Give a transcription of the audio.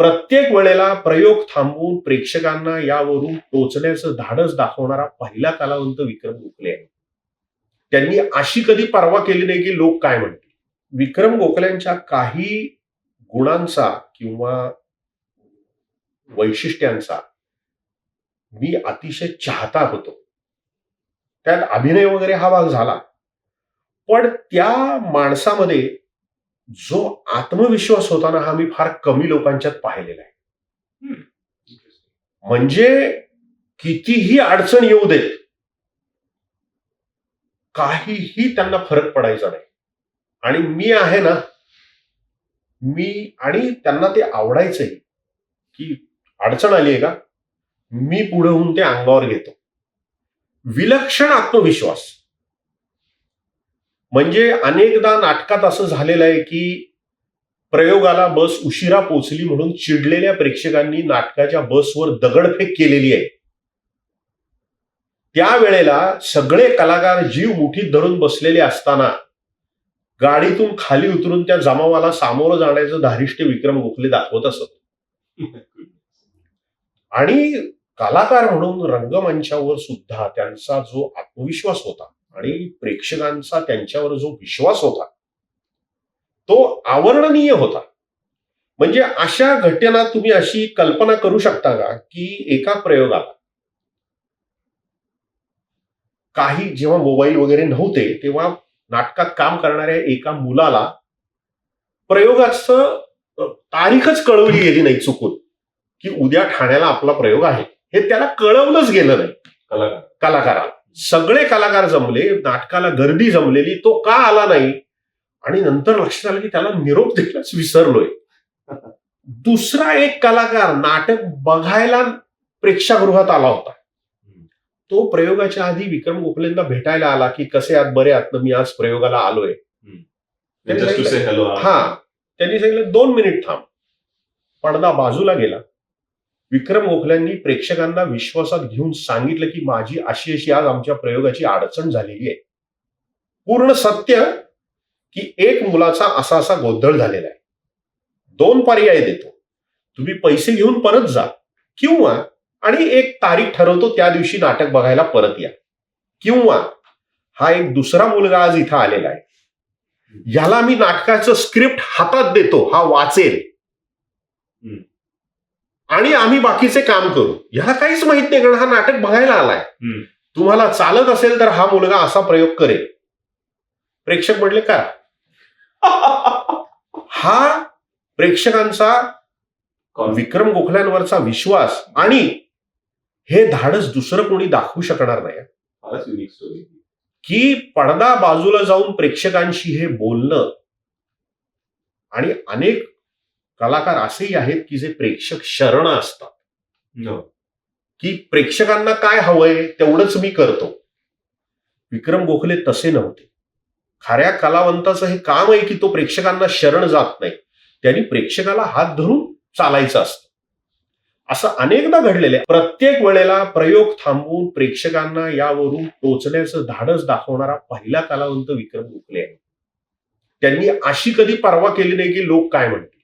प्रत्येक वेळेला प्रयोग थांबवून प्रेक्षकांना यावरून टोचण्याचं धाडस दाखवणारा पहिला कलावंत विक्रम गोखले आहे. त्यांनी अशी कधी पर्वा केली नाही की लोक काय म्हणतील. विक्रम गोखल्यांच्या काही गुणांचा किंवा वैशिष्ट्यांचा मी अतिशय चाहता होतो. त्यात अभिनय वगैरे हा भाग झाला, पण त्या माणसामध्ये जो आत्मविश्वास होता ना, हा मी फार कमी लोकांच्यात पाहिलेला आहे. म्हणजे कितीही अडचण येऊ देत, काहीही त्यांना फरक पडायचा नाही. आणि मी आहे ना, आणि त्यांना ते आवडायचंही की अडचण आली आहे का, मी पुढे होऊन ते अंगावर घेतो. विलक्षण आत्मविश्वास. म्हणजे अनेकदा नाटकात असं झालेलं आहे की प्रयोगाला बस उशिरा पोचली म्हणून चिडलेल्या प्रेक्षकांनी नाटकाच्या बसवर दगडफेक केलेली आहे. त्यावेळेला सगळे कलाकार जीव मुठीत धरून बसलेले असताना गाडीतून खाली उतरून त्या जमावाला सामोरं जाण्याचं धारिष्ट्य विक्रम गोखले दाखवत असत. आणि कलाकार म्हणून रंगमंचावर सुद्धा त्यांचा जो आत्मविश्वास होता आणि प्रेक्षकांचा त्यांच्यावर जो विश्वास होता तो अवर्णनीय होता. म्हणजे अशा घटना तुम्ही अशी कल्पना करू शकता का की एका प्रयोगाला काही जेव्हा मोबाईल वगैरे नव्हते तेव्हा नाटकात काम करणाऱ्या एका मुलाला प्रयोगाचं तारीखच कळवली गेली नाही चुकून की उद्या ठाण्याला आपला प्रयोग आहे, हे त्याला कळवलंच गेलं नाही कलाकाराला. सगळे कलाकार जमले, नाटकाला गर्दी जमलेली, तो का आला नाही आणि नंतर लक्षात आलं की त्याला निरोप द्यायलाच विसरलोय. दुसरा एक कलाकार नाटक बघायला प्रेक्षागृहात आला होता. तो प्रयोगाच्या आधी विक्रम गोखलेंना भेटायला आला की कसे आहात, बरे आहात, मी आज प्रयोगाला आलोय. त्यांनी सांगितलं 2 मिनिट थांब. पडदा बाजूला गेला. विक्रम गोखल्यांनी प्रेक्षकांना विश्वासात घेऊन सांगितलं की माझी अशी अशी आज आमच्या प्रयोगाची अडचण झालेली आहे. पूर्ण सत्य की एक मुलाचा असा असा गोंधळ झालेला आहे. 2 पर्याय देतो, तुम्ही पैसे घेऊन परत जा किंवा आणि एक तारीख ठरवतो त्या दिवशी नाटक बघायला परत या, किंवा हा एक दुसरा मुलगा आज इथं आलेला आहे, याला मी नाटकाचं स्क्रिप्ट हातात देतो, हा वाचेल आणि आम्ही बाकीचे काम करू. याला काहीच माहित नाही कारण हा नाटक बघायला आलाय. तुम्हाला चालत असेल तर हा मुलगा असा प्रयोग करेल. प्रेक्षक म्हटले का हा प्रेक्षकांचा विक्रम गोखल्यांवरचा विश्वास आणि हे धाडस दुसरं कोणी दाखवू शकणार नाही. की पडदा बाजूला जाऊन प्रेक्षकांशी हे बोलणं. आणि अनेक कलाकार असेही आहेत की जे प्रेक्षक शरण असतात की प्रेक्षकांना काय हवंय तेवढंच मी करतो. विक्रम गोखले तसे नव्हते. खऱ्या कलावंताचं हे काम आहे की तो प्रेक्षकांना शरण जात नाही, त्यांनी प्रेक्षकाला हात धरून चालायचं असतं. असं अनेकदा घडलेलं आहे. प्रत्येक वेळेला प्रयोग थांबवून प्रेक्षकांना यावरून टोचण्याचं धाडस दाखवणारा पहिला कलावंत विक्रम गोखले आहे. त्यांनी अशी कधी पर्वा केली नाही की लोक काय म्हणतील.